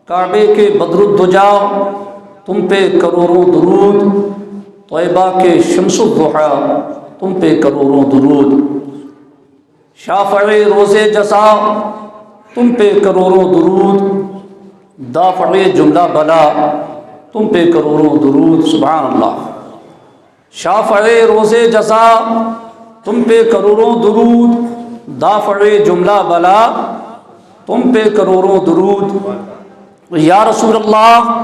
کعبے کے بدر الدجا تم پہ کروڑوں درود، طیبہ کے شمس الضحیٰ تم پہ کروڑوں درود، شافع روز جزا تم پہ کروڑوں درود، دافع جملہ بلا تم پہ کروڑوں درود۔ سبحان اللہ۔ شافع روز جزا تم پہ کروڑوں درود، دافع جملہ بلا تم پہ کروڑوں درود۔ یا رسول اللہ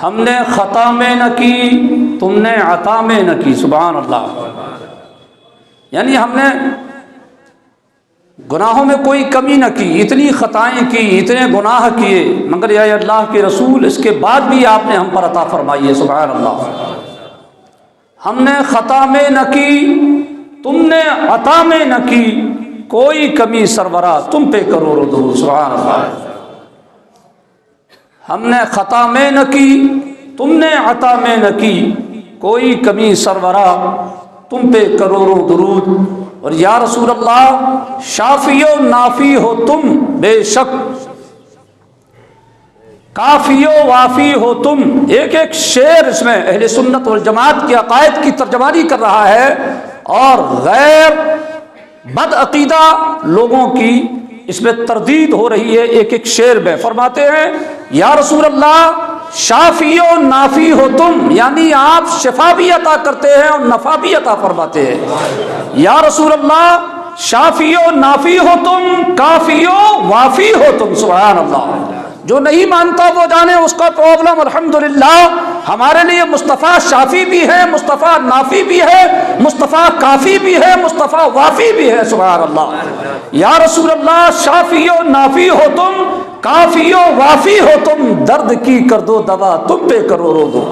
ہم نے خطا میں نہ کی تم نے عطا میں نہ کی۔ سبحان اللہ۔ یعنی ہم نے گناہوں میں کوئی کمی نہ کی، اتنی خطائیں کی، اتنے گناہ کیے، مگر یا اللہ کے رسول اس کے بعد بھی آپ نے ہم پر عطا فرمائی ہے۔ سبحان اللہ۔ ہم نے خطا میں نہ کی تم نے عطا میں نہ کی، کوئی کمی سربراہ تم پہ کروڑوں درود۔ سبحان اللہ۔ ہم نے خطا میں نہ کی تم نے عطا میں نہ کی، کوئی کمی سربراہ تم پہ کروڑوں درود۔ اور یا رسول اللہ شافی و نافی ہو تم بے شک، کافی و وافی ہو تم۔ ایک ایک شعر اس میں اہل سنت والجماعت کے عقائد کی ترجمانی کر رہا ہے، اور غیر بد عقیدہ لوگوں کی اس میں تردید ہو رہی ہے۔ ایک ایک شعر میں فرماتے ہیں یا رسول اللہ شافی و نافی ہو تم، یعنی آپ شفا بھی عطا کرتے ہیں اور نفع بھی عطا فرماتے ہیں۔ یا رسول اللہ شافی و نافی ہو تم، کافی و وافی ہو تم۔ سبحان اللہ۔ جو نہیں مانتا وہ جانے اس کا پرابلم۔ الحمدللہ ہمارے لیے مصطفیٰ شافی بھی ہے، مصطفیٰ نافی بھی ہے، مصطفیٰ کافی بھی ہے، مصطفیٰ وافی بھی ہے۔ سبحان اللہ۔ یا رسول اللہ شافی و نافی ہو تم، کافی و وافی ہو تم، درد کی کر دو دوا تم پہ کروڑوں دو۔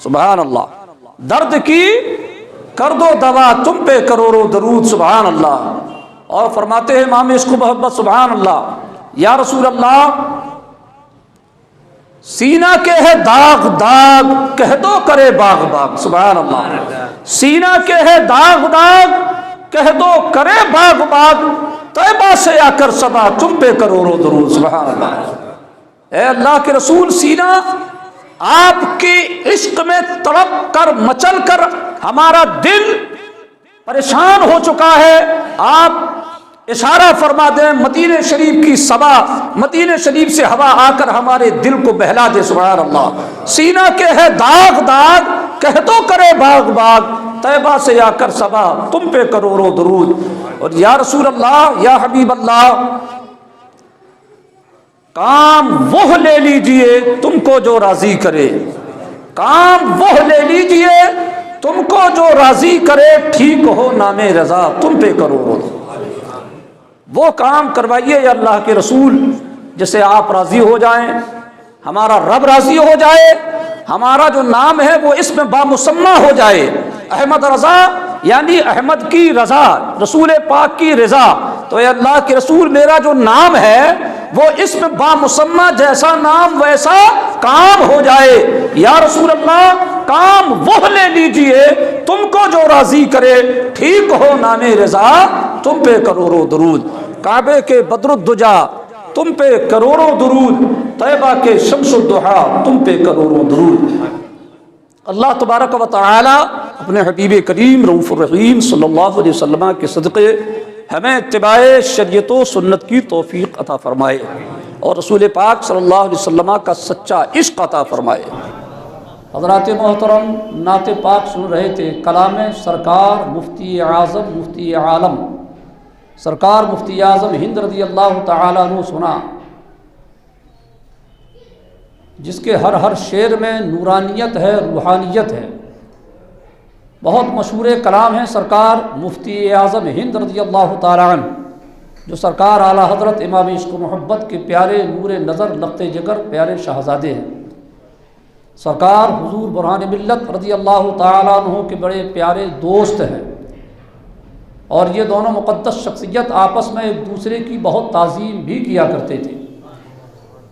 سبحان اللہ۔ درد کی کر دو دوا تم پہ کروڑوں درود۔ سبحان اللہ۔ اور فرماتے ہیں امام عشق و محبت سبحان اللہ یا رسول اللہ سینہ کے ہے داغ داغ کہہ دو کرے باغ باغ۔ سبحان اللہ۔ سینہ کے ہے داغ داغ کہہ دو کرے باغ باغ، طیبہ سے آ کر صبا تم پہ کروڑوں درود۔ سبحان اللہ۔ اے اللہ کے رسول سینہ آپ کے عشق میں تڑپ کر مچل کر ہمارا دل پریشان ہو چکا ہے، آپ اشارہ فرما دیں مدینہ شریف کی صبا، مدینہ شریف سے ہوا آ کر ہمارے دل کو بہلا دے۔ سبحان اللہ۔ سینہ کے ہے داغ داغ کہہ دو کرے باغ باغ، طیبہ سے آ کر صبا تم پہ کروڑوں درود۔ اور یا رسول اللہ یا حبیب اللہ کام وہ لے لیجئے تم کو جو راضی کرے، کام وہ لے لیجئے تم کو جو راضی کرے، ٹھیک ہو نام رضا تم پہ کروڑوں درود۔ وہ کام کروائیے یا اللہ کے رسول جس سے آپ راضی ہو جائیں، ہمارا رب راضی ہو جائے، ہمارا جو نام ہے وہ اس میں بامسمہ ہو جائے۔ احمد رضا یعنی احمد کی رضا، رسول پاک کی رضا۔ تو اے اللہ کے رسول میرا جو نام ہے وہ اس میں بامسمہ جیسا نام ویسا کام ہو جائے۔ یا رسول اللہ کام وہ لے لیجئے تم کو جو راضی کرے، ٹھیک ہو نام رضا تم پہ کروڑوں درود۔ کعبے کے بدر الدجا تم پہ کروڑوں درود، طیبہ کے شمس الضحیٰ تم پہ کروڑوں درود۔ اللہ تبارک و تعالی اپنے حبیب کریم رؤوف الرحیم صلی اللہ علیہ وسلم کے صدقے ہمیں اتباع شریعت و سنت کی توفیق عطا فرمائے، اور رسول پاک صلی اللہ علیہ وسلم کا سچا عشق عطا فرمائے۔ حضرات محترم نعت پاک سن رہے تھے، کلام سرکار مفتی اعظم مفتی عالم سرکار مفتی اعظم ہند رضی اللہ تعالیٰ عنہ سنا، جس کے ہر شعر میں نورانیت ہے، روحانیت ہے۔ بہت مشہور کلام ہے سرکار مفتی اعظم ہند رضی اللہ تعالیٰ عنہ، جو سرکار اعلیٰ حضرت امام عشق و محبت کے پیارے نور نظر لخت جگر پیارے شہزادے ہیں۔ سرکار حضور برہان ملت رضی اللہ تعالیٰ عنہ کے بڑے پیارے دوست ہیں، اور یہ دونوں مقدس شخصیت آپس میں ایک دوسرے کی بہت تعظیم بھی کیا کرتے تھے،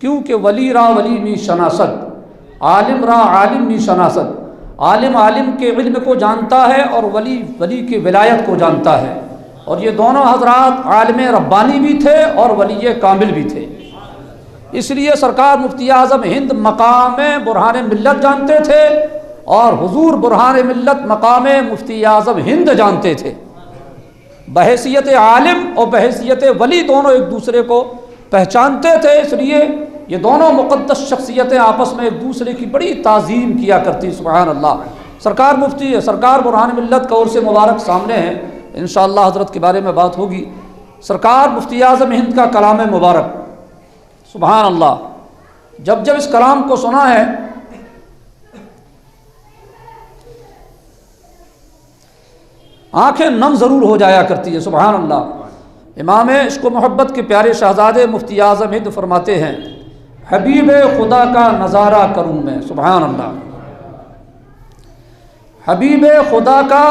کیونکہ ولی را ولی می شناست، عالم را عالم می شناست۔ عالم عالم کے علم کو جانتا ہے اور ولی ولی کی ولایت کو جانتا ہے، اور یہ دونوں حضرات عالم ربانی بھی تھے اور ولی کامل بھی تھے۔ اس لیے سرکار مفتی اعظم ہند مقام برہان ملت جانتے تھے اور حضور برہان ملت مقام مفتی اعظم ہند جانتے تھے۔ بحیثیت عالم اور بحیثیت ولی دونوں ایک دوسرے کو پہچانتے تھے، اس لیے یہ دونوں مقدس شخصیتیں آپس میں ایک دوسرے کی بڑی تعظیم کیا کرتی۔ سبحان اللہ۔ سرکار برہان ملت کا عرس مبارک سامنے ہے، انشاءاللہ حضرت کے بارے میں بات ہوگی۔ سرکار مفتی اعظم ہند کا کلام مبارک، سبحان اللہ، جب اس کلام کو سنا ہے آنکھیں نم ضرور ہو جایا کرتی ہے۔ سبحان اللہ۔ امام عشق و محبت کے پیارے شہزادے مفتی اعظم ہند فرماتے ہیں، حبیب خدا کا نظارہ کروں میں، سبحان اللہ، حبیب خدا کا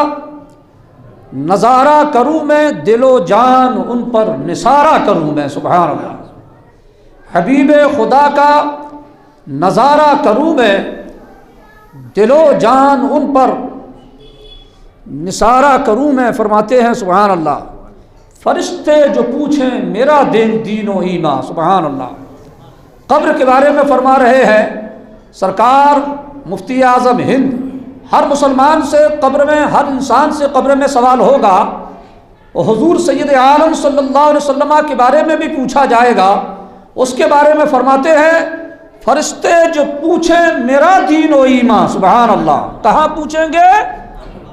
نظارہ کروں میں، دل و جان ان پر نثارہ کروں میں، سبحان اللہ، حبیب خدا کا نظارہ کروں میں، دل و جان ان پر نثارہ کروں میں۔ فرماتے ہیں سبحان اللہ، فرشتے جو پوچھیں میرا دین و ایمان، سبحان اللہ۔ قبر کے بارے میں فرما رہے ہیں سرکار مفتی اعظم ہند، ہر مسلمان سے قبر میں، ہر انسان سے قبر میں سوال ہوگا، اور حضور سید عالم صلی اللہ علیہ وسلم کے بارے میں بھی پوچھا جائے گا۔ اس کے بارے میں فرماتے ہیں، فرشتے جو پوچھیں میرا دین و ایمان، سبحان اللہ۔ کہاں پوچھیں گے؟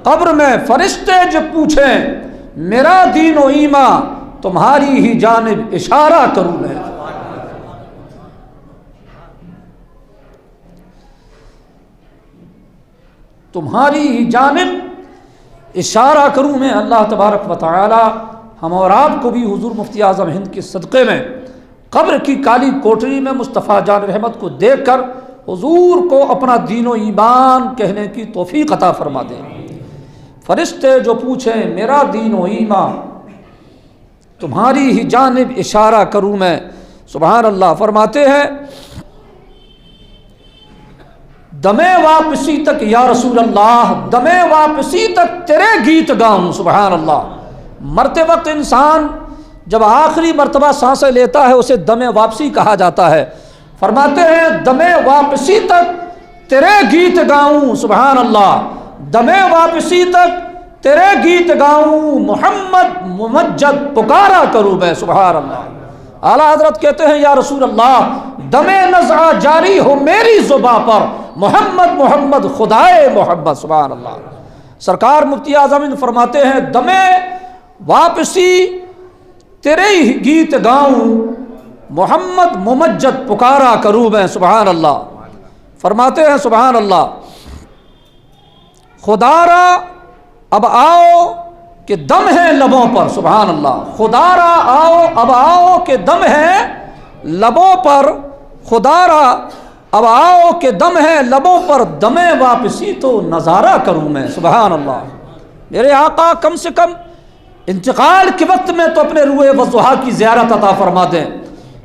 قبر میں۔ فرشتے جو پوچھیں میرا دین و ایمان، تمہاری ہی جانب اشارہ کروں میں۔ تمہاری ہی جانب اشارہ کروں میں۔ اللہ تبارک و تعالی ہم اور آپ کو بھی حضور مفتی اعظم ہند کے صدقے میں قبر کی کالی کوٹری میں مصطفیٰ جان رحمت کو دیکھ کر حضور کو اپنا دین و ایمان کہنے کی توفیق عطا فرما دے۔ فرشتے جو پوچھیں میرا دین و ایمان، تمہاری ہی جانب اشارہ کروں میں، سبحان اللہ۔ فرماتے ہیں، دمے واپسی تک یا رسول اللہ، دمے واپسی تک تیرے گیت گاؤں، سبحان اللہ۔ مرتے وقت انسان جب آخری مرتبہ سانسیں لیتا ہے اسے دم واپسی کہا جاتا ہے۔ فرماتے ہیں دم واپسی تک تیرے گیت گاؤں، سبحان اللہ، دم واپسی تک تیرے گیت گاؤں، محمد ممجد پکارا کروں میں، سبحان اللہ۔ اعلیٰ حضرت کہتے ہیں یا رسول اللہ، دم نزع جاری ہو میری زباں پر، محمد محمد خدائے محمد، سبحان اللہ۔ سرکار مفتی اعظم فرماتے ہیں دم واپسی تیرے ہی گیت گاؤں، محمد ممجد پکارا کروں میں، سبحان اللہ۔ فرماتے ہیں سبحان اللہ، خدا را اب آؤ کہ دم ہے لبوں پر، سبحان اللہ۔ خدا را آؤ اب آؤ کہ دم ہے لبوں پر، خدا را اب آؤ کہ دم ہے لبوں پر، دم واپسی تو نظارہ کروں میں، سبحان اللہ۔ میرے آقا کم سے کم انتقال کے وقت میں تو اپنے روئے وضحا کی زیارت عطا فرما دیں،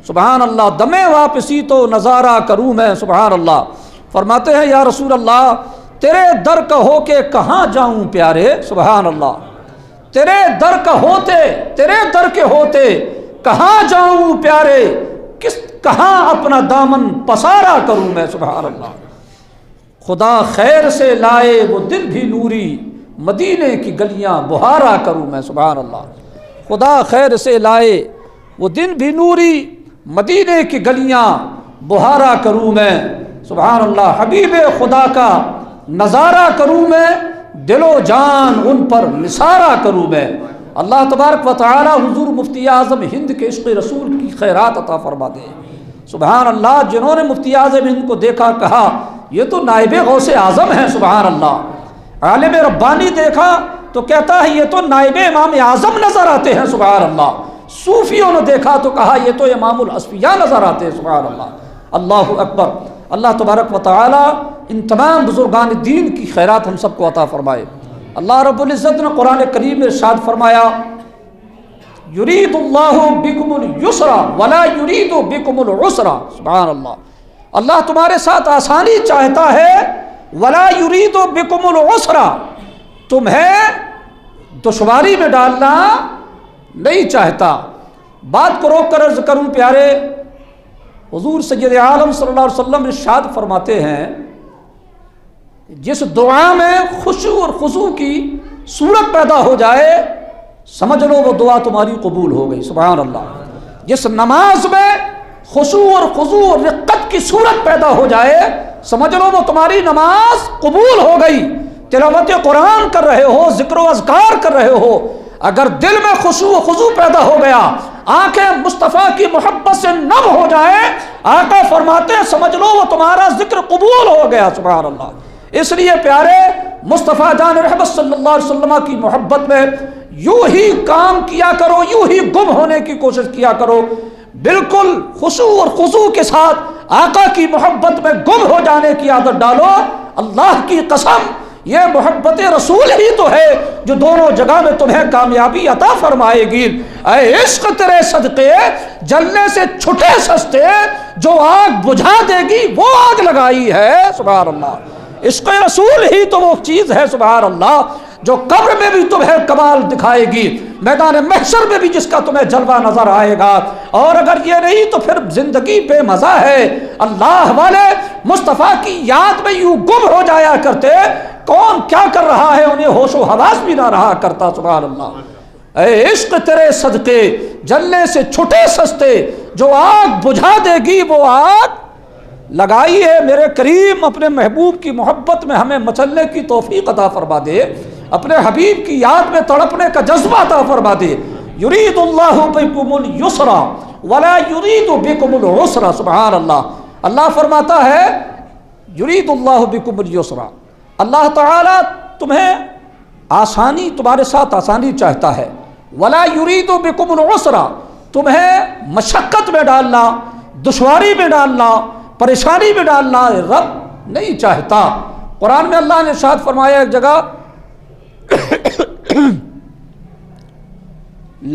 سبحان اللہ۔ دم واپسی تو نظارہ کروں میں، سبحان اللہ۔ فرماتے ہیں یا رسول اللہ، تیرے در کا ہو کے کہاں جاؤں پیارے، سبحان اللہ۔ تیرے در کا ہوتے، تیرے در کے ہوتے کہاں جاؤں پیارے، کہاں اپنا دامن پسارا کروں میں، سبحان اللہ۔ خدا خیر سے لائے وہ دل بھی نوری، مدینے کی گلیاں بہارا کروں میں، سبحان اللہ۔ خدا خیر سے لائے وہ دن بھی نوری، مدینے کی گلیاں بہارا کروں میں، سبحان اللہ۔ حبیب خدا کا نظارہ کروں میں، دل و جان ان پر نثارہ کروں میں۔ اللہ تبارک و تعالی حضور مفتی اعظم ہند کے عشق رسول کی خیرات عطا فرما دے، سبحان اللہ۔ جنہوں نے مفتی اعظم ہند کو دیکھا کہا یہ تو نائب غوث اعظم ہیں، سبحان اللہ۔ عالم ربانی دیکھا تو کہتا ہے یہ تو نائب امام اعظم نظر آتے ہیں، سبحان اللہ۔ صوفیوں نے دیکھا تو کہا یہ تو امام الاصفیاء نظر آتے ہیں، سبحان اللہ۔ اللہ اکبر۔ اللہ تبارک و تعالی ان تمام بزرگان دین کی خیرات ہم سب کو عطا فرمائے۔ اللہ رب العزت نے قرآن کریم میں ارشاد فرمایا، یرید اللہ بکم اليسر ولا یرید بکم العسر، سبحان اللہ۔ اللہ تمہارے ساتھ آسانی چاہتا ہے، ولا یرید بکم العسر، تمہیں دشواری میں ڈالنا نہیں چاہتا۔ بات کو روک کر عرض کروں پیارے، حضور سید عالم صلی اللہ علیہ وسلم ارشاد فرماتے ہیں جس دعا میں خشوع اور خضوع کی صورت پیدا ہو جائے سمجھ لو وہ دعا تمہاری قبول ہو گئی. سبحان اللہ. جس نماز میں خشوع اور خضوع اور رقت کی صورت پیدا ہو جائے سمجھ لو وہ تمہاری نماز قبول ہو گئی. تلاوت قرآن کر رہے ہو, ذکر و اذکار کر رہے ہو, اگر دل میں خشوع و خضوع پیدا ہو گیا, آنکھیں مصطفیٰ کی محبت سے نم ہو جائے, آقا فرماتے ہیں سمجھ لو وہ تمہارا ذکر قبول ہو گیا. سبحان اللہ. اس لیے پیارے مصطفیٰ جان رحمت صلی اللہ علیہ وسلم کی محبت میں یوں ہی کام کیا کرو, یوں ہی گم ہونے کی کوشش کیا کرو. بالکل خشوع اور خضوع کے ساتھ آقا کی محبت میں گم ہو جانے کی عادت ڈالو. اللہ کی قسم یہ محبت رسول ہی تو ہے جو دونوں جگہ میں تمہیں کامیابی عطا فرمائے گی. اے عشق تیرے صدقے جلنے سے چھٹے سستے, جو آگ بجھا دے گی وہ آگ لگائی ہے. سبحان اللہ. عشق رسول ہی تو وہ چیز ہے سبحان اللہ جو قبر میں بھی تمہیں کمال دکھائے گی, میدان محشر میں بھی جس کا تمہیں جلوہ نظر آئے گا. اور اگر یہ نہیں تو پھر زندگی بے مزہ ہے. اللہ والے مصطفیٰ کی یاد میں یوں گم ہو جایا کرتے, کون کیا کر رہا ہے انہیں ہوش و حواس بھی نہ رہا کرتا. سبحان اللہ. اے عشق تیرے صدقے جلنے سے چھٹے سستے, جو آگ بجھا دے گی وہ آگ لگائی ہے. میرے کریم اپنے محبوب کی محبت میں ہمیں مچلنے کی توفیق عطا فرما دے, اپنے حبیب کی یاد میں تڑپنے کا جذبہ عطا فرما دے. یرید اللہ بکم الیسر ولا یرید بکم العسر. سبحان اللہ. اللہ فرماتا ہے یرید اللہ بکم الیسر, اللہ تعالیٰ تمہیں آسانی, تمہارے ساتھ آسانی چاہتا ہے. ولا یرید بکم العسر, تمہیں مشقت میں ڈالنا, دشواری میں ڈالنا, پریشانی میں ڈالنا رب نہیں چاہتا. قرآن میں اللہ نے ارشاد فرمایا ایک جگہ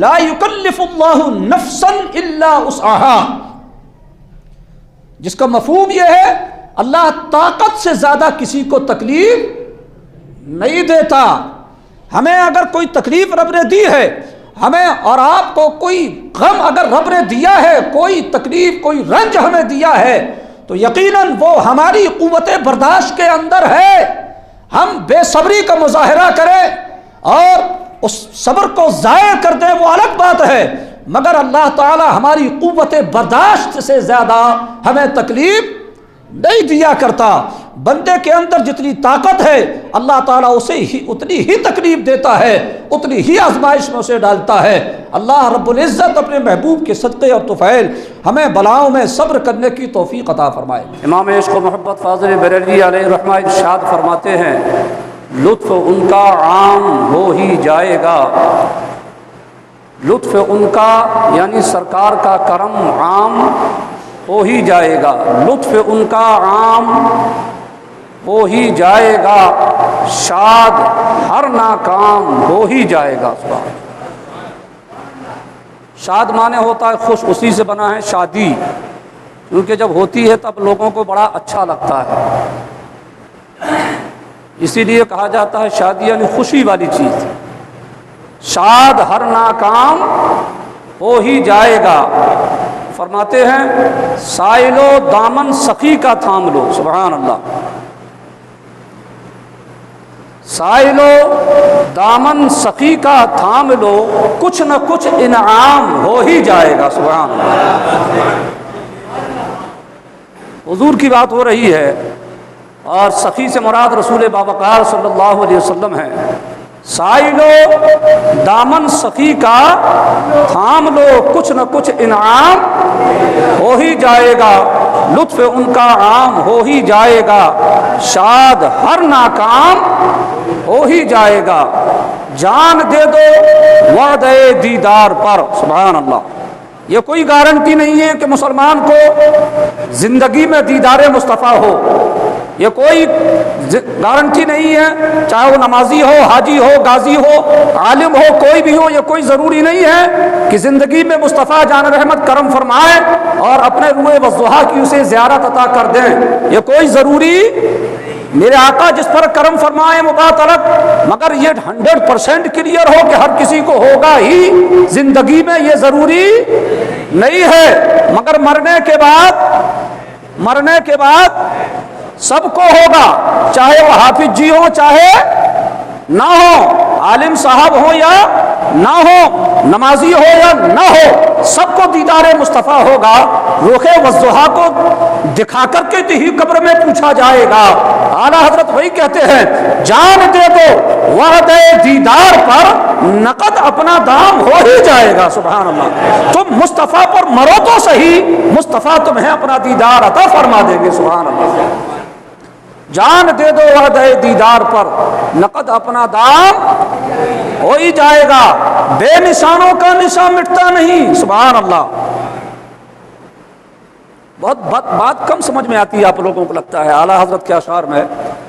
لا یکلف اللہ نفسا الا وسعها, جس کا مفہوم یہ ہے اللہ طاقت سے زیادہ کسی کو تکلیف نہیں دیتا. ہمیں اگر کوئی تکلیف رب نے دی ہے, ہمیں اور آپ کو کوئی غم اگر رب نے دیا ہے, کوئی تکلیف کوئی رنج ہمیں دیا ہے, تو یقیناً وہ ہماری قوت برداشت کے اندر ہے. ہم بے صبری کا مظاہرہ کریں اور اس صبر کو ضائع کر دیں وہ الگ بات ہے, مگر اللہ تعالی ہماری قوت برداشت سے زیادہ ہمیں تکلیف نہیں دیا کرتا. بندے کے اندر جتنی طاقت ہے اللہ تعالیٰ اسے ہی اتنی ہی تکلیف دیتا ہے, اتنی ہی آزمائش میں اسے ڈالتا ہے. اللہ رب العزت اپنے محبوب کے صدقے اور طفیل ہمیں بلاؤں میں صبر کرنے کی توفیق عطا فرمائے. امام عشق و محبت فاضل بریلوی علیہ رحمہ ارشاد فرماتے ہیں لطف ان کا عام ہو ہی جائے گا. لطف ان کا یعنی سرکار کا کرم عام ہو ہی جائے گا. لطف ان کا عام ہو ہی جائے گا, شاد ہر ناکام ہو ہی جائے گا. شاد معنی ہوتا ہے خوش, اسی سے بنا ہے شادی, کیونکہ جب ہوتی ہے تب لوگوں کو بڑا اچھا لگتا ہے, اسی لیے کہا جاتا ہے شادی یعنی خوشی والی چیز. شاد ہر ناکام ہو ہی جائے گا. فرماتے ہیں سائلو دامن سخی کا تھام لو. سبحان اللہ. سائلو دامن سخی کا تھام لو, کچھ نہ کچھ انعام ہو ہی جائے گا. سبحان اللہ. حضور کی بات ہو رہی ہے اور سخی سے مراد رسول باوقار صلی اللہ علیہ وسلم ہے. سائلو دامن سخی کا تھام لو, کچھ نہ کچھ انعام ہو ہی جائے گا. لطف ان کا عام ہو ہی جائے گا, شاد ہر ناکام ہو ہی جائے گا. جان دے دو وعدہ دیدار پر. سبحان اللہ. یہ کوئی گارنٹی نہیں ہے کہ مسلمان کو زندگی میں دیدار مصطفیٰ ہو, یہ کوئی گارنٹی نہیں ہے, چاہے وہ نمازی ہو, حاجی ہو, غازی ہو, عالم ہو, کوئی بھی ہو. یہ کوئی ضروری نہیں ہے کہ زندگی میں مصطفیٰ جان رحمت کرم فرمائے اور اپنے روئے والضحیٰ کی اسے زیارت عطا کر دیں. یہ کوئی ضروری, میرے آقا جس پر کرم فرمائے وہ بات الگ, مگر یہ 100% کلیئر ہو کہ ہر کسی کو ہوگا ہی زندگی میں, یہ ضروری نہیں ہے، مگر مرنے کے بعد سب کو ہوگا، چاہے وہ حافظ جی ہو چاہے نہ ہو، عالم صاحب ہو یا نہ ہو، نمازی ہو یا نہ ہو، سب کو دیدار مصطفیٰ ہوگا۔ روح والضحیٰ کو دکھا کر کے ہی قبر میں پوچھا جائے گا۔ اعلیٰ حضرت وہی کہتے ہیں، جان دے دو وعدے دیدار پر، نقد اپنا دام ہو ہی جائے گا۔ سبحان اللہ، تم مصطفیٰ پر مرو تو صحیح، مصطفیٰ تمہیں اپنا دیدار عطا فرما دیں گے۔ سبحان اللہ، جان دے دو وعدہ دیدار پر، نقد اپنا دام ہو ہی جائے گا، بے نشانوں کا نشان مٹتا نہیں۔ سبحان اللہ، بہت بات کم سمجھ میں آتی ہے آپ لوگوں کو لگتا ہے اعلیٰ حضرت کے اشعار میں،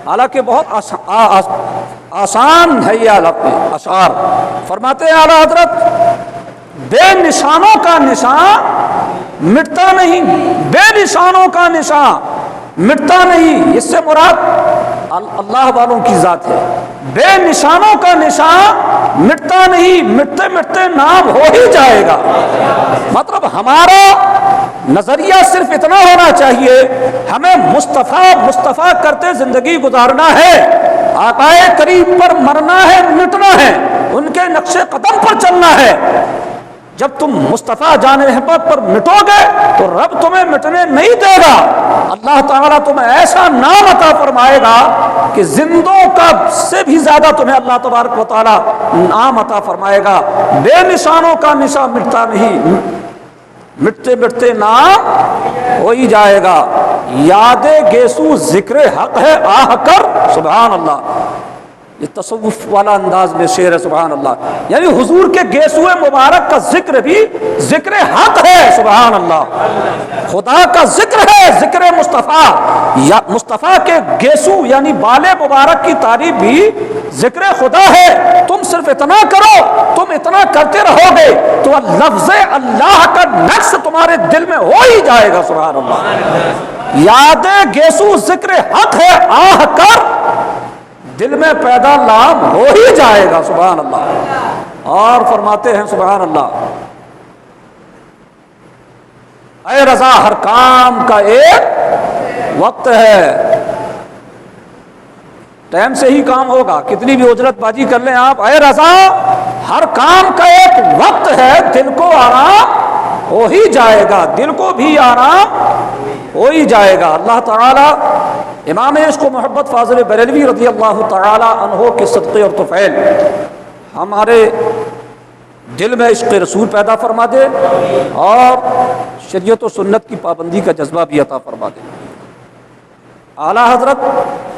حالانکہ بہت آسان ہے یہ اشعار۔ فرماتے ہیں اعلیٰ حضرت، بے نشانوں کا نشان مٹتا نہیں، بے نشانوں کا نشان مٹتا نہیں، اس سے مراد اللہ والوں کی ذات ہے۔ بے نشانوں کا نشان مٹتا نہیں، مٹتے مٹتے نام ہو ہی جائے گا۔ مطلب ہمارا نظریہ صرف اتنا ہونا چاہیے، ہمیں مصطفیٰ کرتے زندگی گزارنا ہے، آقا کریم پر مرنا ہے، مٹنا ہے، ان کے نقش قدم پر چلنا ہے۔ جب تم مصطفیٰ جان رحمت پر مٹو گے تو رب تمہیں مٹنے نہیں دے گا، اللہ تعالیٰ تمہیں ایسا نام عطا فرمائے گا کہ زندوں کا سے بھی زیادہ تمہیں اللہ تبارک و تعالیٰ نام عطا فرمائے گا۔ بے نشانوں کا نشان مٹتا نہیں، مٹتے مٹتے نام ہو ہی جائے گا۔ یاد گیسو ذکر حق ہے آہ کر، سبحان اللہ، یہ تصوف والا انداز میں شعر ہے۔ سبحان اللہ، یعنی حضور کے گیسوئے مبارک کا ذکر بھی ذکر حق ہے۔ سبحان اللہ، خدا کا ذکر ہے، ذکر مصطفیٰ، یا مصطفیٰ کے گیسو یعنی بال مبارک کی تعریف بھی ذکر خدا ہے۔ تم صرف اتنا کرو، تم اتنا کرتے رہو گے تو لفظ اللہ کا نقش تمہارے دل میں ہو ہی جائے گا۔ سبحان اللہ، یاد گیسو ذکر حق ہے آہ کر، دل میں پیدا نام ہو ہی جائے گا۔ سبحان اللہ، اور فرماتے ہیں سبحان اللہ، اے رضا ہر کام کا ایک وقت ہے، ٹائم سے ہی کام ہوگا، کتنی بھی اجرت بازی کر لیں آپ، اے رضا ہر کام کا ایک وقت ہے، دل کو آرام ہو ہی جائے گا، دل کو بھی آرام ہو ہی جائے گا۔ اللہ تعالیٰ امام عشق و محبت فاضل بریلوی رضی اللہ تعالیٰ عنہ کے صدقے اور طفیل ہمارے دل میں عشق رسول پیدا فرما دے اور شریعت و سنت کی پابندی کا جذبہ بھی عطا فرما دے۔ اعلیٰ حضرت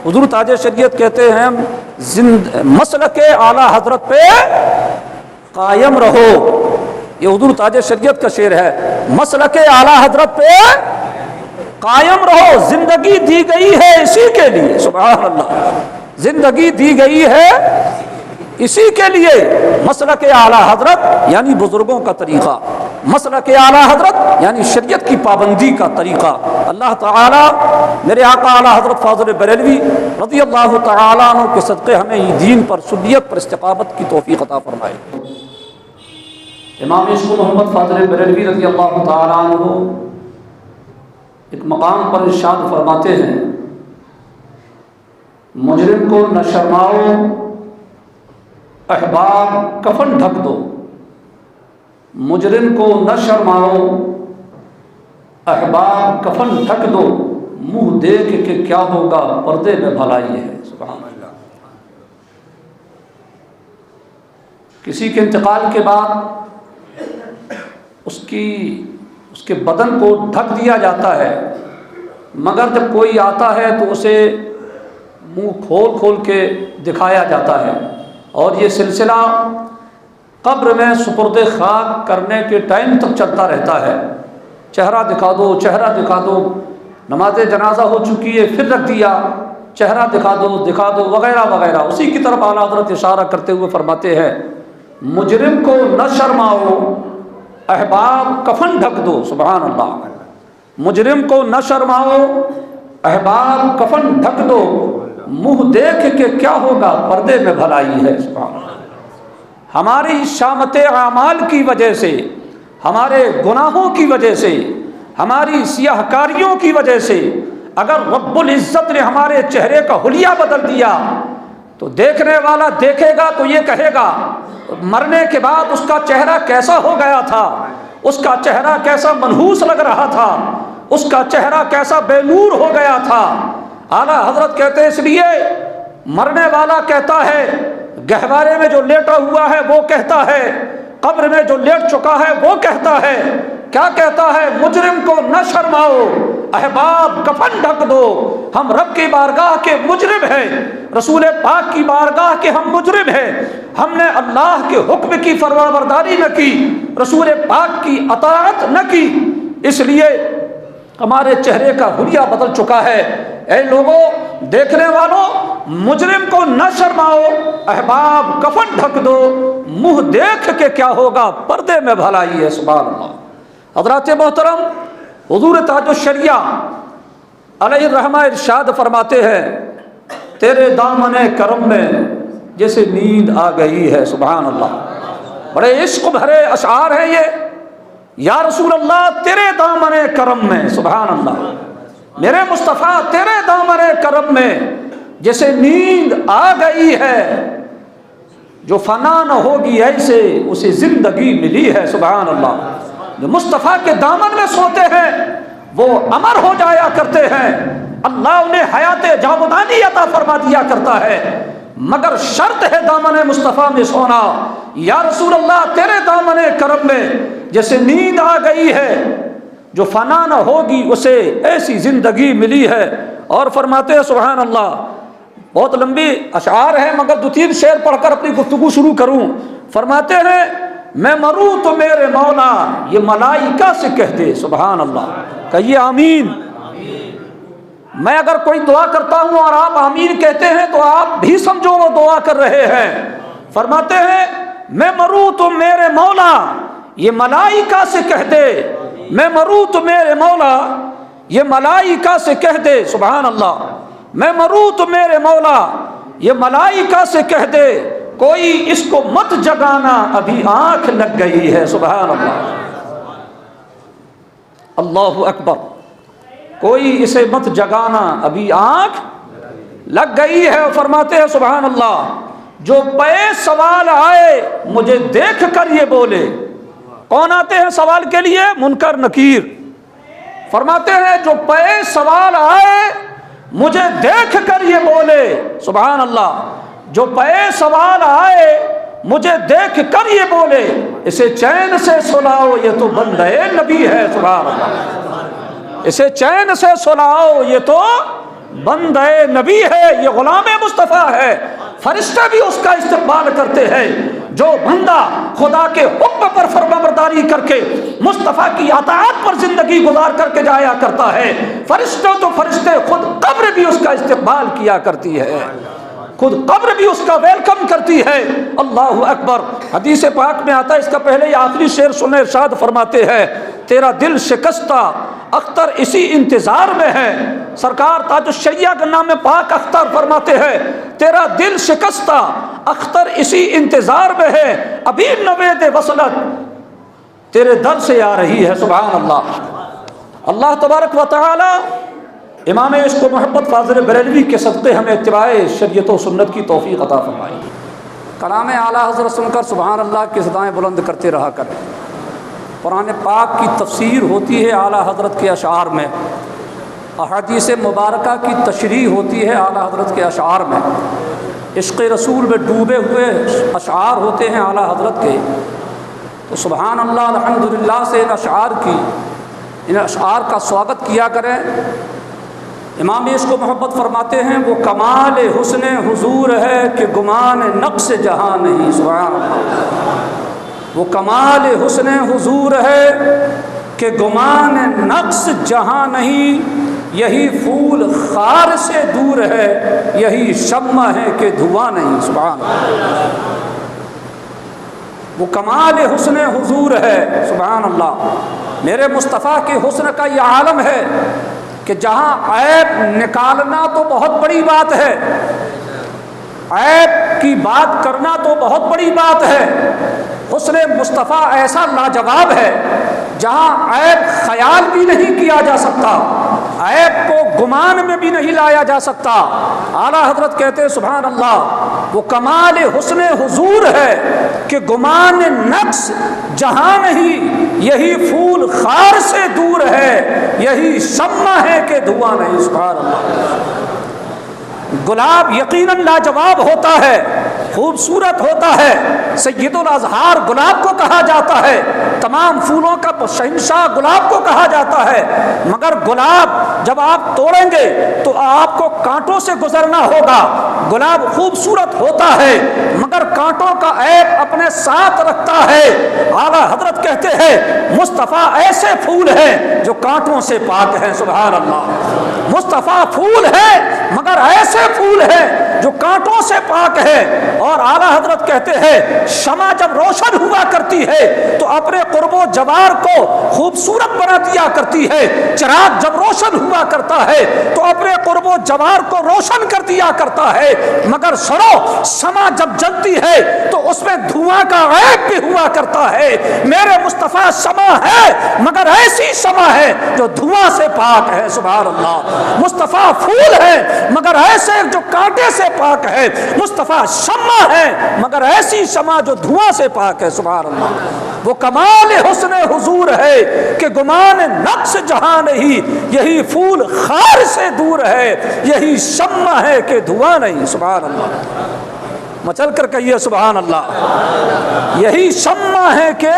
حضور تاج شریعت کہتے ہیں، مسلک اعلیٰ حضرت پہ قائم رہو، یہ حضور تاج شریعت کا شعر ہے، مسلک اعلیٰ حضرت پہ قائم رہو، زندگی دی گئی ہے اسی کے لیے۔ سبحان اللہ، زندگی دی گئی ہے اسی کے لیے، مسلک اعلیٰ حضرت یعنی بزرگوں کا طریقہ، مسلک اعلیٰ حضرت یعنی شریعت کی پابندی کا طریقہ۔ اللہ تعالیٰ میرے آقا اعلیٰ حضرت فاضل بریلوی رضی اللہ تعالیٰ عنہ کے صدقے ہمیں دین پر سنیت پر استقامت کی توفیق عطا فرمائے۔ امام عشق محمد فاضل بریلوی رضی اللہ تعالیٰ عنہ ایک مقام پر ارشاد فرماتے ہیں، مجرم کو نہ شرماؤ احباب کفن ڈھک دو، مجرم کو نہ شرماؤ احباب کفن ڈھک دو، منہ دیکھ کے کیا ہوگا پردے میں بھلائی ہے۔ سبحان اللہ، کسی کے انتقال کے بعد اس کے بدن کو ڈھک دیا جاتا ہے، مگر جب کوئی آتا ہے تو اسے منہ کھول کھول کے دکھایا جاتا ہے، اور یہ سلسلہ قبر میں سپرد خاک کرنے کے ٹائم تک چلتا رہتا ہے۔ چہرہ دکھا دو، چہرہ دکھا دو، نماز جنازہ ہو چکی ہے پھر رکھ دیا، چہرہ دکھا دو وغیرہ وغیرہ۔ اسی کی طرف اعلیٰ حضرت اشارہ کرتے ہوئے فرماتے ہیں، مجرم کو نہ شرماؤ احباب کفن ڈھک دو۔ سبحان اللہ، مجرم کو نہ شرماؤ احباب کفن ڈھک دو، منہ دیکھ کے کیا ہوگا پردے میں بھلائی ہے۔ سبحان اللہ، ہماری شامت اعمال کی وجہ سے ہمارے گناہوں کی وجہ سے، ہماری سیاہ کاریوں کی وجہ سے اگر رب العزت نے ہمارے چہرے کا حلیہ بدل دیا تو دیکھنے والا دیکھے گا تو یہ کہے گا مرنے کے بعد اس کا چہرہ کیسا ہو گیا تھا، اس کا چہرہ کیسا منحوس لگ رہا تھا، اس کا چہرہ کیسا بے نور ہو گیا تھا۔ اعلیٰ حضرت کہتے ہیں اس لیے مرنے والا کہتا ہے، گہوارے میں جو لیٹا ہوا ہے وہ کہتا ہے، قبر میں جو لیٹ چکا ہے وہ کہتا ہے، کیا کہتا ہے؟ مجرم کو نہ شرماؤ، احباب کفن ڈھک دو، ہم رب کی بارگاہ کے مجرم ہیں، رسول پاک کی بارگاہ کے ہم مجرم ہیں، ہم نے اللہ کے حکم کی فرمانبرداری نہ کی، رسول پاک کی اطاعت نہ کی، اس لیے ہمارے چہرے کا حلیہ بدل چکا ہے۔ اے لوگوں، دیکھنے والوں، مجرم کو نہ شرماؤ، احباب کفن ڈھک دو، منہ دیکھ کے کیا ہوگا، پردے میں بھلائی ہے۔ سبحان اللہ۔ حضرات محترم، حضور تاج الشریعہ علیہ الرحمہ ارشاد فرماتے ہیں تیرے دامن کرم میں جیسے نیند آ گئی ہے۔ سبحان اللہ، بڑے عشق بھرے اشعار ہیں یہ۔ یا رسول اللہ تیرے دامن کرم میں، سبحان اللہ، میرے مصطفیٰ تیرے دامن کرم میں جیسے نیند آ گئی ہے، جو فنا نہ ہوگی ایسے اسے زندگی ملی ہے۔ سبحان اللہ، جو مصطفیٰ کے دامن میں سوتے ہیں وہ امر ہو جایا کرتے ہیں، اللہ انہیں حیات جاودانی عطا فرما دیا کرتا ہے، مگر شرط ہے دامن مصطفیٰ میں سونا۔ یا رسول اللہ تیرے دامن کرم میں جیسے نیند آ گئی ہے، جو فنا نہ ہوگی اسے ایسی زندگی ملی ہے۔ اور فرماتے ہیں سبحان اللہ، بہت لمبی اشعار ہیں مگر دو تین شعر پڑھ کر اپنی گفتگو شروع کروں۔ فرماتے ہیں میں مروں تو میرے مولا یہ ملائکہ سے کہہ دے۔ سبحان اللہ، کہیے آمین۔ میں اگر کوئی دعا کرتا ہوں اور آپ آمین کہتے ہیں تو آپ بھی سمجھو وہ دعا کر رہے ہیں۔ فرماتے ہیں میں مروں تو میرے مولا یہ ملائکہ سے کہہ دے، میں مروں تو میرے مولا یہ ملائکہ سے کہہ دے۔ سبحان اللہ، میں مروں تو میرے مولا یہ ملائکہ سے کہہ دے، کوئی اس کو مت جگانا ابھی آنکھ لگ گئی ہے۔ سبحان اللہ، اللہ اکبر، کوئی اسے مت جگانا ابھی آنکھ لگ گئی ہے۔ فرماتے ہیں سبحان اللہ جو پے سوال آئے مجھے دیکھ کر یہ بولے۔ کون آتے ہیں سوال کے لیے؟ منکر نکیر۔ فرماتے ہیں جو پے سوال آئے مجھے دیکھ کر یہ بولے۔ سبحان اللہ، جو پے سوال آئے مجھے دیکھ کر یہ بولے، اسے چین سے سلاؤ یہ تو بندے نبی ہے۔ سبحان اللہ، اسے چین سے سلاؤ یہ تو بندے نبی ہے، یہ غلام مصطفیٰ ہے۔ فرشتے بھی اس کا استقبال کرتے ہیں۔ جو بندہ خدا کے حکم پر فرمانبرداری کر کے مصطفیٰ کی اطاعت پر زندگی گزار کر کے جایا کرتا ہے، فرشتے تو فرشتے، خود قبر بھی اس کا استقبال کیا کرتی ہے، خود قبر بھی اس کا ویلکم کرتی ہے۔ اللہ اکبر۔ حدیث پاک میں آتا ہے، اس کا پہلے یہ آخری شعر سنے، ارشاد فرماتے ہیں تیرا دل شکستہ اختر اسی انتظار میں ہے۔ سرکار تاج الشریعہ کا نام پاک اختر فرماتے ہیں تیرا دل شکستہ اختر اسی انتظار میں ہے، ابھی نوید وصلت تیرے در سے آ رہی ہے۔ سبحان اللہ۔ اللہ تبارک و تعالی امام عشق و محبت فاضل بریلوی کے صدقے ہمیں اتباع شریعت و سنت کی توفیق عطا فرمائی۔ کلام اعلیٰ حضرت سن کر سبحان اللہ کی صدائیں بلند کرتے رہا کریں۔ قرآن پاک کی تفسیر ہوتی ہے اعلیٰ حضرت کے اشعار میں، احادیث مبارکہ کی تشریح ہوتی ہے اعلیٰ حضرت کے اشعار میں، عشق رسول میں ڈوبے ہوئے اشعار ہوتے ہیں اعلیٰ حضرت کے۔ تو سبحان اللہ الحمدللہ سے ان اشعار کا سواگت کیا کریں۔ امام عشق و محبت فرماتے ہیں وہ کمال حسن حضور ہے کہ گمان نقص جہاں نہیں۔ سبحان اللہ، وہ کمال حسن حضور ہے کہ گمان نقص جہاں نہیں، یہی پھول خار سے دور ہے، یہی شمع ہے کہ دھواں نہیں۔ سبحان اللہ، وہ کمال حسن حضور ہے۔ سبحان اللہ، میرے مصطفیٰ کے حسن کا یہ عالم ہے کہ جہاں عیب نکالنا تو بہت بڑی بات ہے، عیب کی بات کرنا تو بہت بڑی بات ہے، حسن مصطفیٰ ایسا لاجواب ہے جہاں عیب خیال بھی نہیں کیا جا سکتا، عیب کو گمان میں بھی نہیں لایا جا سکتا۔ اعلیٰ حضرت کہتے ہیں سبحان اللہ، وہ کمال حسن حضور ہے کہ گمان نقص جہاں نہیں، یہی پھول خار سے دور ہے، یہی شمع ہے کہ دھواں نہیں۔ سبحان اللہ۔ گلاب یقیناً لاجواب ہوتا ہے، خوبصورت ہوتا ہے، سید الازہار گلاب کو کہا جاتا ہے، تمام پھولوں کا شہنشاہ گلاب کو کہا جاتا ہے، مگر گلاب جب آپ توڑیں گے تو آپ کو کانٹوں سے گزرنا ہوگا۔ گلاب خوبصورت ہوتا ہے مگر کانٹوں کا عیب اپنے ساتھ رکھتا ہے۔ اعلیٰ حضرت کہتے ہیں مصطفیٰ ایسے پھول ہیں جو کانٹوں سے پاک ہیں۔ سبحان اللہ۔ مصطفیٰ پھول ہے مگر ایسے پھول ہے جو کانٹوں سے پاک ہے۔ اور اعلیٰ حضرت کہتے ہیں شمع جب روشن ہوا کرتی ہے تو اپنے قرب و جوار کو خوبصورت بنا دیا کرتی ہے، چراغ جب روشن ہوا کرتا ہے تو اپنے قرب و جوار کو روشن کر دیا کرتا ہے، مگر سنو شمع جب جلتی ہے تو اس میں دھواں کا عیب بھی ہوا کرتا ہے۔ میرے مصطفیٰ شمع ہے مگر ایسی شمع ہے جو دھواں سے پاک ہے۔ سبحان اللہ۔ مصطفیٰ پھول ہے مگر ایسے جو کانٹے سے پاک ہے، مصطفیٰ شمع ہے مگر ایسی شمع جو دھواں سے پاک ہے۔ سبحان اللہ۔ وہ کمال حسن حضور ہے کہ گمان نقص جہاں نہیں، یہی پھول خار سے دور ہے، یہی شمع ہے کہ دھواں نہیں۔ سبحان اللہ۔ مچل کر کہیے سبحان اللہ۔ یہی شمع ہے کہ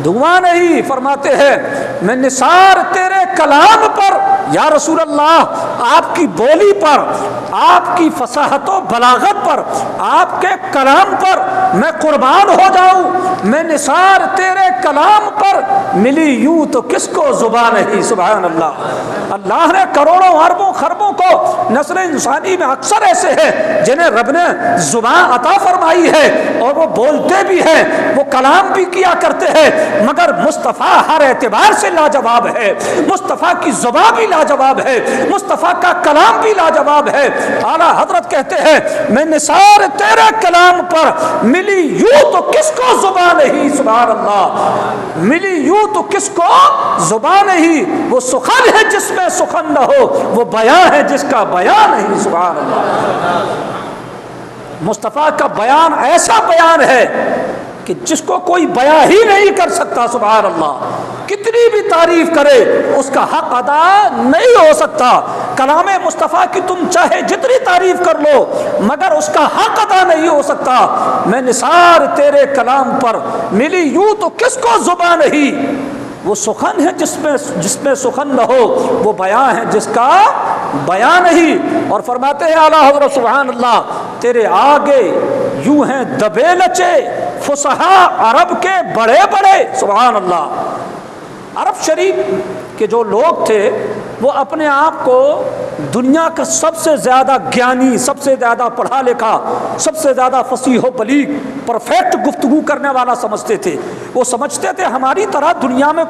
دھواں نہیں۔ فرماتے ہیں میں نثار تیرے کلام پر یا رسول اللہ، آپ کی بولی پر، آپ کی فصاحت و بلاغت پر، آپ کے کلام پر میں قربان ہو جاؤں۔ میں نثار تیرے کلام پر، ملی یوں تو کس کو زبان نہیں۔ سبحان اللہ۔ اللہ نے کروڑوں اربوں خربوں کو نسل انسانی میں اکثر ایسے ہیں جنہیں رب نے زبان عطا فرمائی ہے اور وہ بولتے بھی ہیں، وہ کلام بھی کیا کرتے ہیں، مگر مصطفیٰ ہر اعتبار سے لاجواب ہے۔ مصطفیٰ کی زبان بھی لاجواب ہے، مصطفیٰ کا کلام بھی لاجواب ہے۔ اعلیٰ حضرت کہتے ہیں میں نثار تیرے کلام پر، ملی یوں تو کس کو زبان نہیں۔ سبحان اللہ۔ ملی یوں تو کس کو زبان نہیں۔ وہ سخن ہے جس میں سخن نہ ہو، وہ بیان ہے جس کا بیان نہیں۔ سبحان اللہ۔ مصطفیٰ کا بیان ایسا بیان ہے کہ جس کو کوئی بیان ہی نہیں کر سکتا۔ سبحان اللہ۔ کتنی بھی تعریف کرے اس کا حق ادا نہیں ہو سکتا۔ کلام مصطفیٰ کی تم چاہے جتنی تعریف کر لو مگر اس کا حق ادا نہیں ہو سکتا۔ میں نثار تیرے کلام پر، ملی یوں تو کس کو زبان نہیں۔ وہ سخن ہے جس میں سخن نہ ہو، وہ بیان ہے جس کا بیان نہیں۔ اور فرماتے ہیں اعلیٰ حضرت سبحان اللہ تیرے آگے یوں ہیں دبے لچے فصحا عرب کے بڑے بڑے۔ سبحان اللہ۔ عرب شریف کے جو لوگ تھے وہ اپنے آپ کو دنیا کا سب سے زیادہ گیانی، سب سے زیادہ پڑھا لکھا، سب سے زیادہ فصیح و بلیغ، پرفیکٹ گفتگو کرنے والا سمجھتے تھے۔ وہ سمجھتے تھے ہماری طرح دنیا میں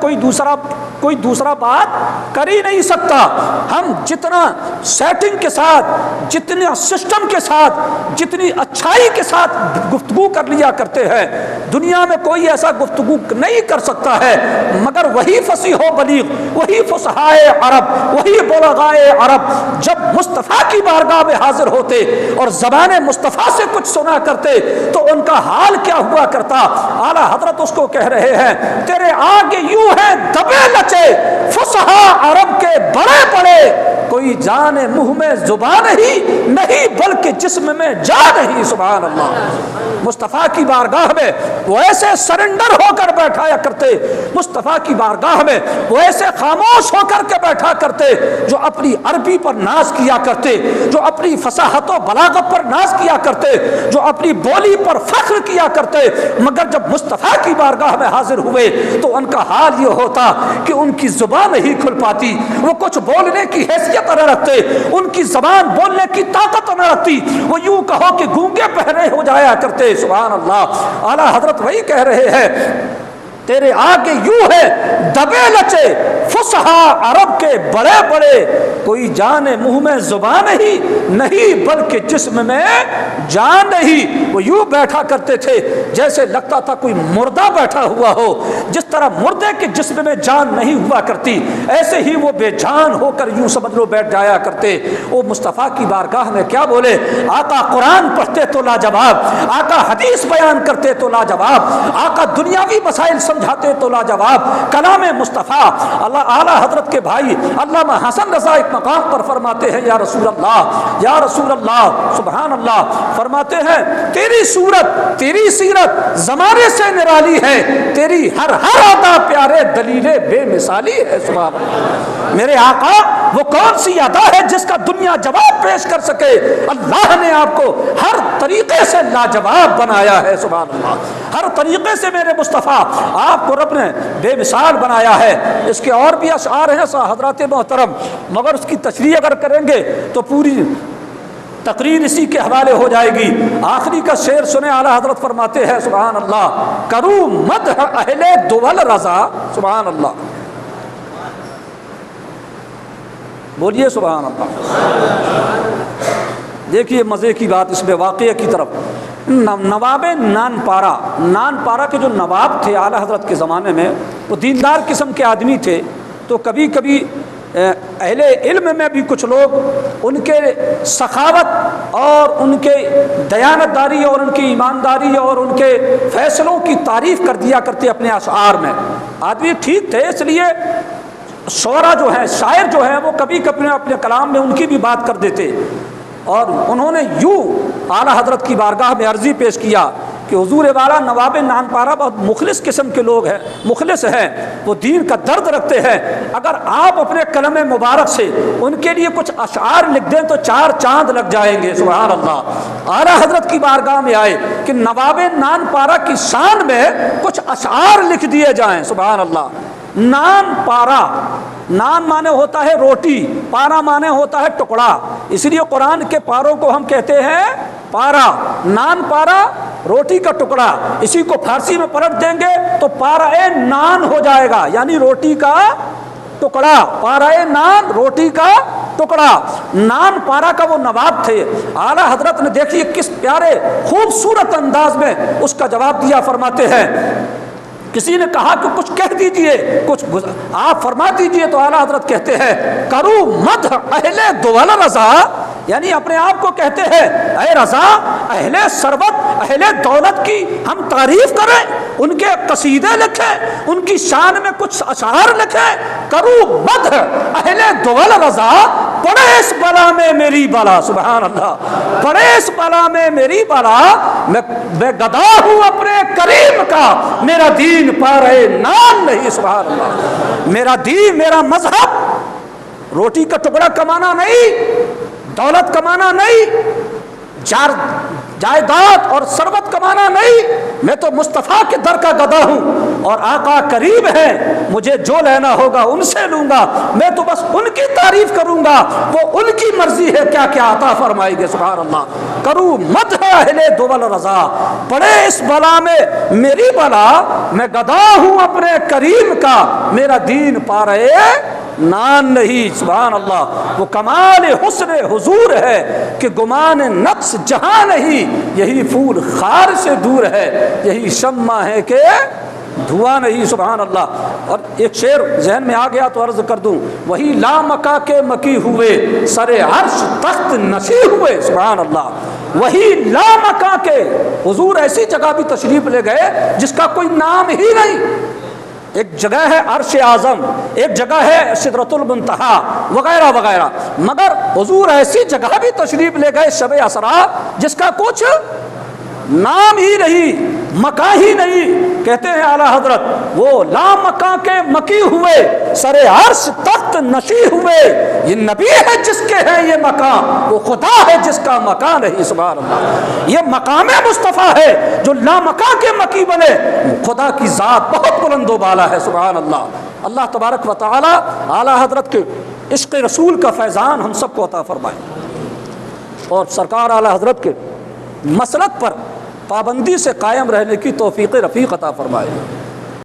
کوئی دوسرا بات کر ہی نہیں سکتا۔ ہم جتنا سیٹنگ کے ساتھ، جتنا سسٹم کے ساتھ، جتنی اچھائی کے ساتھ گفتگو کر لیا کرتے ہیں، دنیا میں کوئی ایسا گفتگو نہیں کر سکتا ہے مگر وہی فصیح و بلیغ، وہی فصحائے عرب، وہی بلغائے عرب جب مصطفیٰ کی بارگاہ میں حاضر ہوتے اور زبان مصطفیٰ سے کچھ سنا کرتے تو ان کا حال کیا ہوا کرتا۔ اعلیٰ حضرت اس کو کہہ رہے ہیں تیرے آگے یوں ہیں دبے لچے فصحا عرب کے بڑے بڑے، کوئی جان منہ میں زبان ہی نہیں بلکہ جسم میں جان نہیں۔ سبحان اللہ۔ مصطفیٰ کی بارگاہ میں وہ ایسے سرنڈر ہو کر بیٹھایا کرتے، مصطفیٰ کی بارگاہ میں وہ ایسے خاموش ہو کر کے بیٹھا کرتے جو اپنی عربی پر ناز کیا کرتے، جو اپنی فصاحت و بلاغت پر ناز کیا کرتے، جو اپنی بولی پر فخر کیا کرتے، مگر جب مصطفیٰ کی بارگاہ میں حاضر ہوئے تو ان کا حال یہ ہوتا کہ ان کی زبان نہیں کھل پاتی، وہ کچھ بولنے کی حیثیت نہ رکھتے، ان کی زبان بولنے کی طاقت نہ رکھتی، وہ یوں کہو کہ گونگے بہرے ہو جایا کرتے۔ سبحان اللہ۔ اعلیٰ حضرت وہی کہہ رہے ہیں تیرے آگے یوں ہے دبے لچے فصحا عرب کے بڑے بڑے، کوئی جان منہ میں زبان ہی نہیں بلکہ جسم میں جان نہیں۔ وہ یوں بیٹھا کرتے تھے جیسے لگتا تھا کوئی مردہ بیٹھا ہوا ہو، جس طرح مردے کے جسم میں جان نہیں ہوا کرتی ایسے ہی وہ بے جان ہو کر یوں سمجھ لو بیٹھ جایا کرتے۔ وہ مصطفیٰ کی بارگاہ میں کیا بولے؟ آقا قرآن پڑھتے تو لاجواب، آقا حدیث بیان کرتے تو لاجواب، آقا دنیاوی مسائل سمجھاتے تو لاجواب۔ کلام مصطفیٰ اللہ اعلیٰ حضرت کے بھائی علامہ حسن رضا ایک مقام پر فرماتے ہیں یا رسول اللہ، یا رسول اللہ، سبحان اللہ، فرماتے ہیں تیری صورت تیری سیرت زمانے سے نرالی ہے، تیری ہر ادا پیارے دلیل بے مثالی ہے۔ سبحان اللہ، میرے آقا وہ کون سی ادا ہے جس کا دنیا جواب پیش کر سکے؟ اللہ نے آپ کو ہر طریقے سے لاجواب بنایا ہے۔ سبحان اللہ، ہر طریقے سے میرے مصطفیٰ آپ کو رب نے بے مثال بنایا ہے۔ اس کے اور بھی اشعار ہیں حضرات محترم، مگر اس کی تشریح اگر کریں گے تو پوری تقریر اسی کے حوالے ہو جائے گی۔ آخری کا شعر سنے، اعلیٰ حضرت فرماتے ہیں سبحان اللہ، کروں مدح اہل دول رضا، سبحان اللہ، بولیے سبحان اللہ۔ دیکھیے مزے کی بات اس میں واقعے کی طرف، نواب نان پارا کے جو نواب تھے اعلیٰ حضرت کے زمانے میں، وہ دیندار قسم کے آدمی تھے، تو کبھی کبھی اہل علم میں بھی کچھ لوگ ان کے سخاوت اور ان کے دیانتداری اور ان کی ایمانداری اور ان کے فیصلوں کی تعریف کر دیا کرتے اپنے اشعار میں۔ آدمی ٹھیک تھے، اس لیے شعرا جو ہیں، شاعر جو ہیں، وہ کبھی کبھی اپنے کلام میں ان کی بھی بات کر دیتے، اور انہوں نے یوں اعلیٰ حضرت کی بارگاہ میں عرضی پیش کیا کہ حضور والا نواب نان پارا بہت مخلص قسم کے لوگ ہیں، مخلص ہیں، وہ دین کا درد رکھتے ہیں، اگر آپ اپنے قلم مبارک سے ان کے لیے کچھ اشعار لکھ دیں تو 4 چاند لگ جائیں گے۔ سبحان اللہ، اعلیٰ حضرت کی بارگاہ میں آئے کہ نواب نان پارا کی شان میں کچھ اشعار لکھ دیے جائیں۔ سبحان اللہ، نان پارا، نان مانے ہوتا ہے روٹی، پارا مانے ہوتا ہے ٹکڑا، اس لیے قرآن کے پاروں کو ہم کہتے ہیں پارا۔ نان پارا روٹی کا ٹکڑا، اسی کو فارسی میں پلٹ دیں گے تو پارا نان ہو جائے گا، یعنی روٹی کا ٹکڑا، پارا نان روٹی کا ٹکڑا۔ نان پارا کا وہ نواب تھے۔ اعلیٰ حضرت نے دیکھیے کس پیارے خوبصورت انداز میں اس کا جواب دیا، فرماتے ہیں کسی نے کہا کہ کچھ کہہ دیجئے، کچھ آپ فرما دیجئے، تو اعلیٰ حضرت کہتے ہیں کرو مدح اہل دول رضا، یعنی اپنے آپ کو کہتے ہیں اے رضا، اہل ثروت اہل دولت کی ہم تعریف کریں، ان کے قصیدے لکھیں، ان کی شان میں کچھ اشعار لکھیں۔ کرو مدح اہل دول رضا، پڑے اس بلا میں میری بلا، سبحان اللہ، پڑے اس بلا میں میری بلا، میں گدا ہوں اپنے کریم کا، میرا دین پا رہے نام نہیں۔ سبحان اللہ، میرا دین، میرا مذہب روٹی کا ٹکڑا کمانا نہیں، دولت کمانا نہیں، جائیداد اور ثروت کمانا نہیں، میں تو مصطفیٰ کے در کا گدا ہوں، اور آقا قریب ہے، مجھے جو لینا ہوگا ان سے لوں گا، میں تو بس ان کی تعریف کروں گا، وہ ان کی مرضی ہے کیا کیا عطا فرمائیں گے۔ سبحان اللہ، کروں مدح اہل دول رضا، پڑے اس بلا میں میری بلا، میں گدا ہوں اپنے کریم کا، میرا دین پا رہے نان نہیں۔ سبحان اللہ، وہ کمال حسن حضور ہے کہ گمان نقص جہاں نہیں، یہی پھول خار سے دور ہے، یہی شمع ہے کہ دھواں نہیں۔ سبحان اللہ، اور ایک شعر ذہن میں آ گیا تو عرض کر دوں، وہی لامکا کے مکی ہوئے، سر عرش تخت نشی ہوئے۔ سبحان اللہ، وہی لامکا کے، حضور ایسی جگہ بھی تشریف لے گئے جس کا کوئی نام ہی نہیں، ایک جگہ ہے عرش اعظم، ایک جگہ ہے سدرۃ المنتہا وغیرہ وغیرہ، مگر حضور ایسی جگہ بھی تشریف لے گئے شب اسرا جس کا کچھ نام ہی نہیں، مکان ہی نہیں۔ کہتے ہیں اعلیٰ حضرت وہ لا مکان کے مکی ہوئے، سر عرش تخت نشی ہوئے، یہ نبی ہے جس کے ہیں یہ مکان، وہ خدا ہے جس کا مکان نہیں۔ سبحان اللہ، یہ مقام مصطفیٰ ہے جو لا مکان کے مکی بنے، خدا کی ذات بہت بلند و بالا ہے۔ سبحان اللہ، اللہ تبارک و تعالی اعلیٰ حضرت کے عشق رسول کا فیضان ہم سب کو عطا فرمائے، اور سرکار اعلیٰ حضرت کے مسلک پر پابندی سے قائم رہنے کی توفیق رفیق عطا فرمائے۔